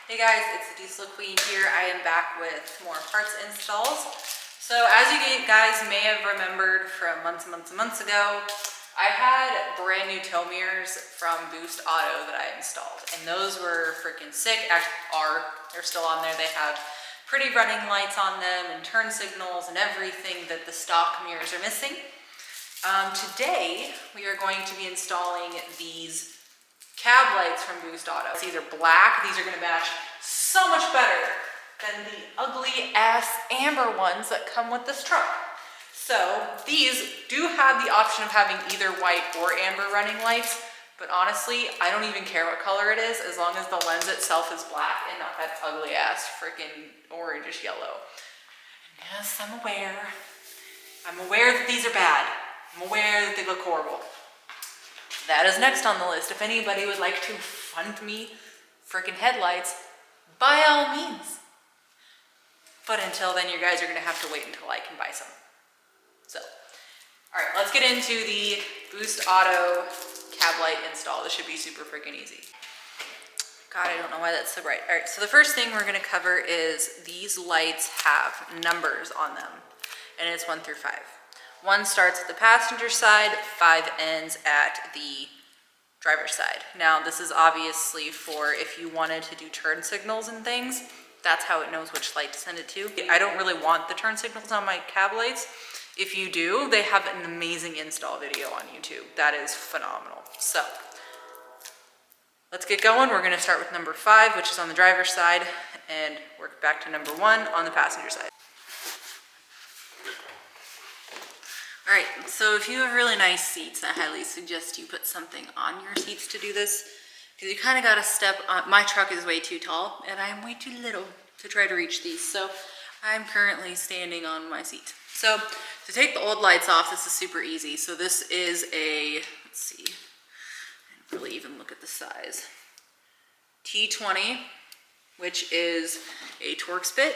Hey guys, it's the Diesel Queen here. I am back with more parts installs. So as you guys may have remembered from months ago, I had brand new tow mirrors from Boost Auto that I installed, and those were freaking sick. Actually, they're still on there. They have pretty running lights on them and turn signals and everything that the stock mirrors are missing. Today we are going to be installing these cab lights from Boost Auto. It's either black, these are gonna match so much better than the ugly ass amber ones that come with this truck. So these do have the option of having either white or amber running lights, but honestly, I don't even care what color it is as long as the lens itself is black and not that ugly ass freaking orangish yellow. And yes, I'm aware that these are bad. I'm aware that they look horrible. That is next on the list. If anybody would like to fund me freaking headlights, by all means. But until then, you guys are gonna have to wait until I can buy some. So, all right, let's get into the Boost Auto cab light install. This should be super freaking easy. God, I don't know why that's so bright. All right, so the first thing we're gonna cover is these lights have numbers on them, and it's 1 through 5. 1 starts at the passenger side, 5 ends at the driver's side. Now, this is obviously for if you wanted to do turn signals and things, that's how it knows which light to send it to. I don't really want the turn signals on my cab lights. If you do, they have an amazing install video on YouTube. That is phenomenal. So, let's get going. We're gonna start with number 5, which is on the driver's side, and work back to number 1 on the passenger side. All right, so if you have really nice seats, I highly suggest you put something on your seats to do this, because you kind of got to step on. My truck is way too tall, and I'm way too little to try to reach these, so I'm currently standing on my seat. So to take the old lights off, this is super easy. So this is a, let's see, I didn't really even look at the size, T20, which is a Torx bit,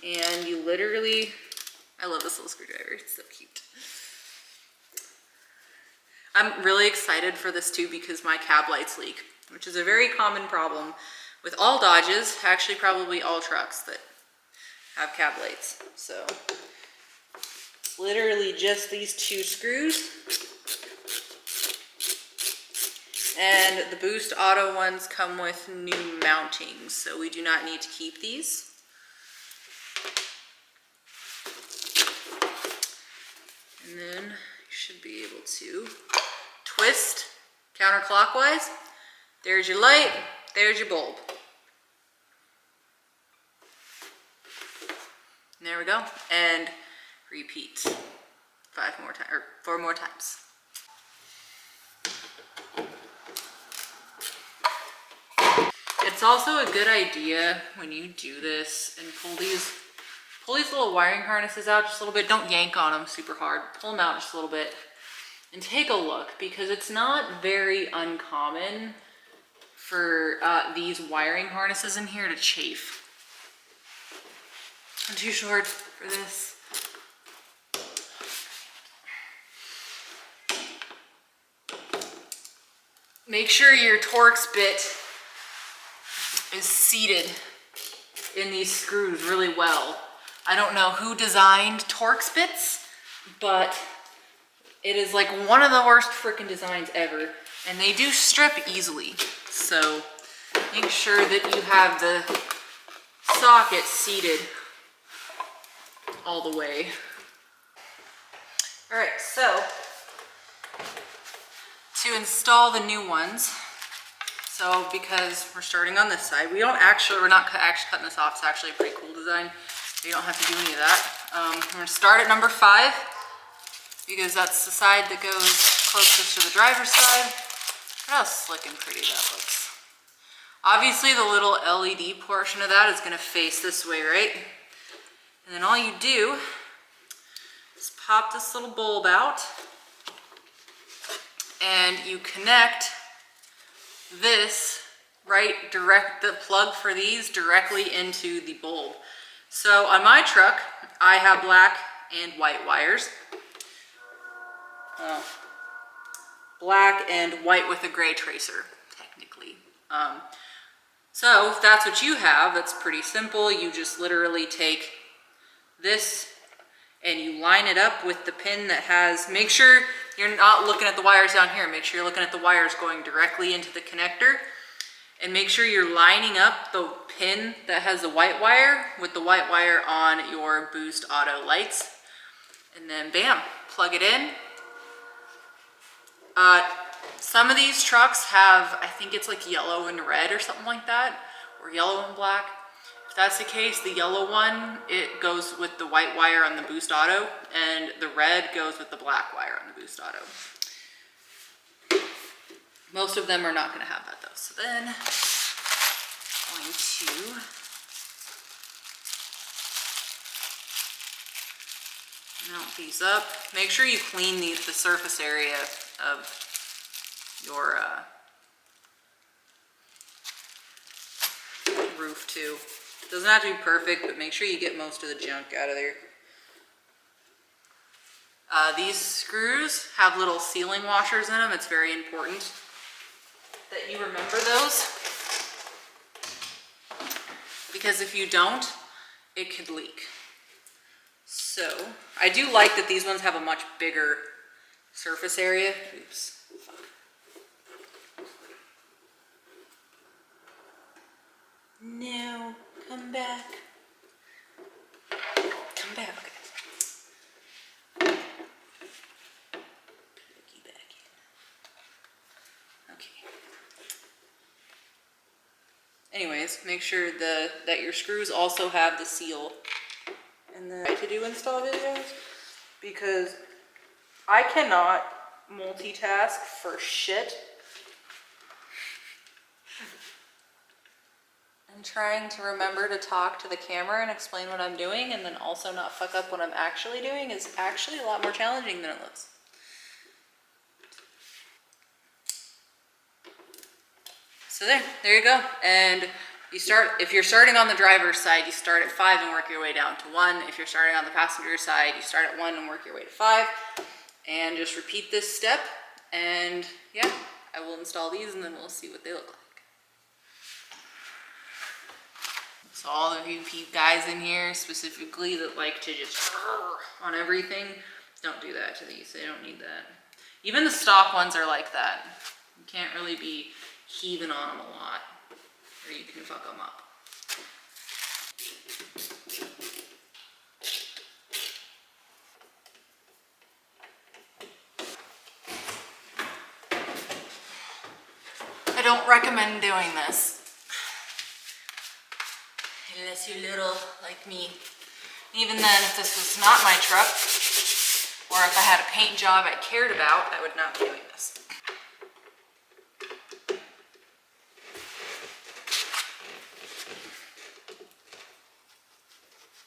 and you literally, I love this little screwdriver, it's so cute. I'm really excited for this too because my cab lights leak, which is a very common problem with all Dodges, actually probably all trucks that have cab lights. So it's literally just these 2 screws. And the Boost Auto ones come with new mountings, so we do not need to keep these. And then you should be able to twist counterclockwise. There's your light, there's your bulb. And there we go. And repeat 5 more times, or 4 more times. It's also a good idea when you do this and pull these little wiring harnesses out just a little bit. Don't yank on them super hard. Pull them out just a little bit and take a look, because it's not very uncommon for these wiring harnesses in here to chafe. I'm too short for this. Make sure your Torx bit is seated in these screws really well. I don't know who designed Torx bits, but it is like one of the worst freaking designs ever, and they do strip easily. So make sure that you have the socket seated all the way. All right, so to install the new ones, so because we're starting on this side, we're not actually cutting this off. It's actually a pretty cool design. You don't have to do any of that. I'm gonna start at number 5 because that's the side that goes closest to the driver's side. Look how slick and pretty that looks. Obviously the little LED portion of that is gonna face this way, right? And then all you do is pop this little bulb out and you connect this the plug for these directly into the bulb. So on my truck, I have black and white wires. Black and white with a gray tracer, technically. So if that's what you have, that's pretty simple. You just literally take this and you line it up with the pin that has, make sure you're not looking at the wires down here. Make sure you're looking at the wires going directly into the connector. And make sure you're lining up the pin that has the white wire with the white wire on your Boost Auto lights. And then bam, plug it in. Some of these trucks have, I think it's like yellow and red or something like that, or yellow and black. If that's the case, the yellow one, it goes with the white wire on the Boost Auto, and the red goes with the black wire on the Boost Auto. Most of them are not going to have that though. So then, I'm going to mount these up. Make sure you clean the surface area of your roof too. Doesn't have to be perfect, but make sure you get most of the junk out of there. These screws have little sealing washers in them. It's very important that you remember those, because if you don't, it could leak. So I do like that these ones have a much bigger surface area. Oops. No, come back. Come back. Okay. Put you back in. Okay. Anyways, make sure that your screws also have the seal. And then I to do install videos because I cannot multitask for shit. And trying to remember to talk to the camera and explain what I'm doing and then also not fuck up what I'm actually doing is actually a lot more challenging than it looks. So there you go. And you start, if you're starting on the driver's side, you start at 5 and work your way down to 1. If you're starting on the passenger side, you start at 1 and work your way to 5. And just repeat this step. And yeah, I will install these and then we'll see what they look like. So all of you guys in here specifically that like to just on everything, don't do that to these. They don't need that. Even the stock ones are like that. You can't really be heaving on them a lot, or you can fuck them up. I don't recommend doing this unless you're little like me. Even then, if this was not my truck, or if I had a paint job I cared about, I would not be doing this.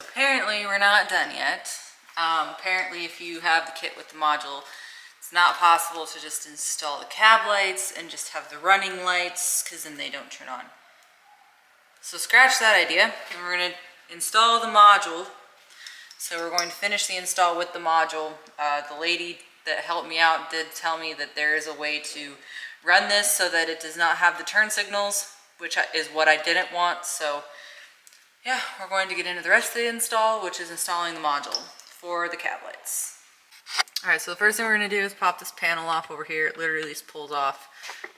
Apparently, we're not done yet. Apparently, if you have the kit with the module, it's not possible to just install the cab lights and just have the running lights, because then they don't turn on. So scratch that idea, and we're going to install the module. So we're going to finish the install with the module. The lady that helped me out did tell me that there is a way to run this so that it does not have the turn signals, which is what I didn't want. So yeah, we're going to get into the rest of the install, which is installing the module for the cab lights. All right, so the first thing we're going to do is pop this panel off over here. It literally just pulls off.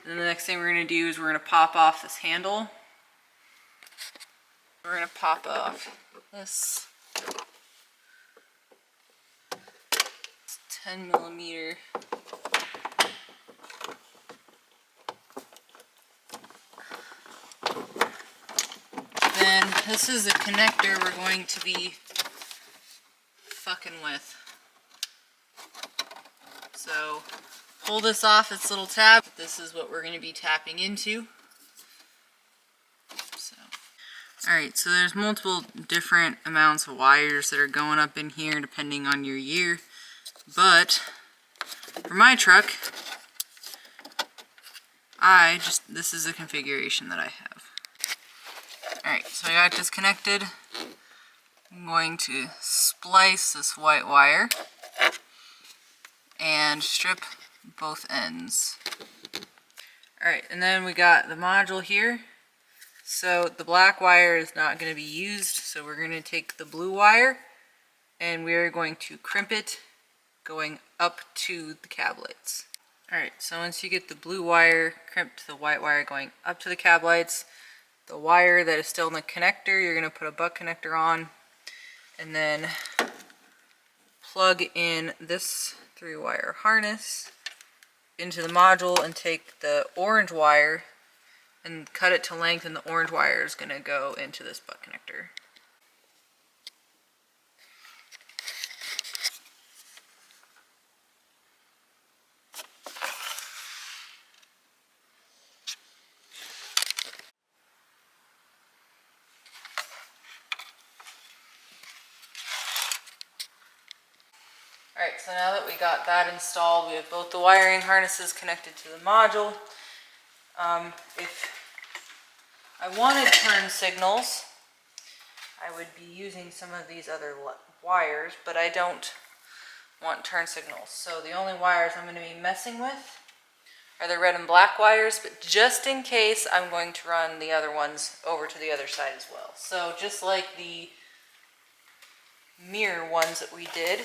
And then the next thing we're going to do is we're going to pop off this handle. We're going to pop off this 10 millimeter then this is the connector we're going to be fucking with. So pull this off its little tab. This is what we're going to be tapping into. Alright, so there's multiple different amounts of wires that are going up in here depending on your year. But for my truck, this is the configuration that I have. Alright, so I got this connected. I'm going to splice this white wire and strip both ends. Alright, and then we got the module here. So the black wire is not going to be used, so we're going to take the blue wire and we're going to crimp it going up to the cab lights. Alright, so once you get the blue wire crimped to the white wire going up to the cab lights, the wire that is still in the connector, you're going to put a butt connector on and then plug in this 3-wire harness into the module and take the orange wire and cut it to length, and the orange wire is going to go into this butt connector. Alright, so now that we got that installed, we have both the wiring harnesses connected to the module. If I wanted turn signals, I would be using some of these other wires, but I don't want turn signals. So the only wires I'm going to be messing with are the red and black wires, but just in case, I'm going to run the other ones over to the other side as well. So just like the mirror ones that we did,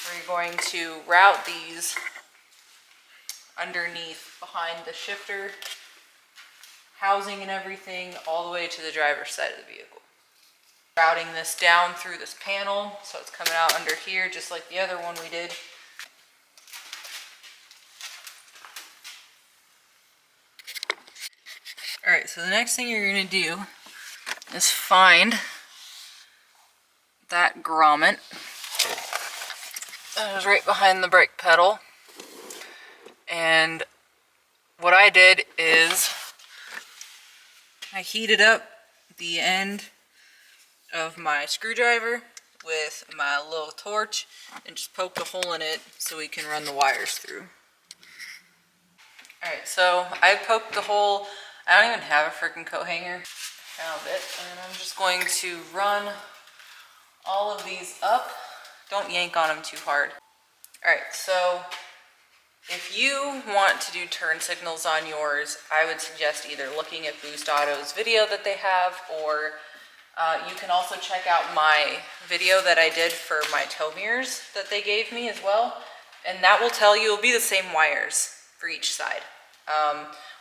we're going to route these underneath behind the shifter housing and everything all the way to the driver's side of the vehicle. Routing this down through this panel so it's coming out under here just like the other one we did. Alright, so the next thing you're going to do is find that grommet that was right behind the brake pedal, and what I did is I heated up the end of my screwdriver with my little torch and just poked a hole in it so we can run the wires through. Alright, so I poked the hole. I don't even have a freaking coat hanger. Found it, and I'm just going to run all of these up. Don't yank on them too hard. Alright, so if you want to do turn signals on yours, I would suggest either looking at Boost Auto's video that they have, or you can also check out my video that I did for my tow mirrors that they gave me as well. And that will tell you, it'll be the same wires for each side.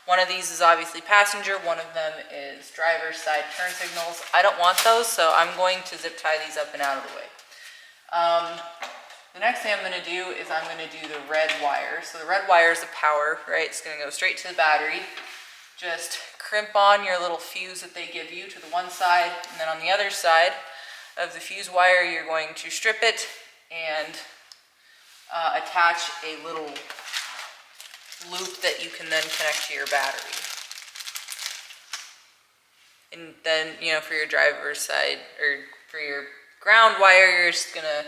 One of these is obviously passenger, one of them is driver's side turn signals. I don't want those, so I'm going to zip tie these up and out of the way. The next thing I'm going to do is I'm going to do the red wire. So the red wire is the power, right? It's going to go straight to the battery. Just crimp on your little fuse that they give you to the one side, and then on the other side of the fuse wire, you're going to strip it and attach a little loop that you can then connect to your battery. And then, you know, for your driver's side, or for your ground wire, you're just gonna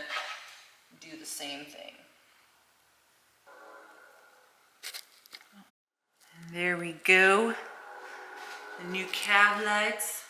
do the same thing. And there we go. The new cab lights.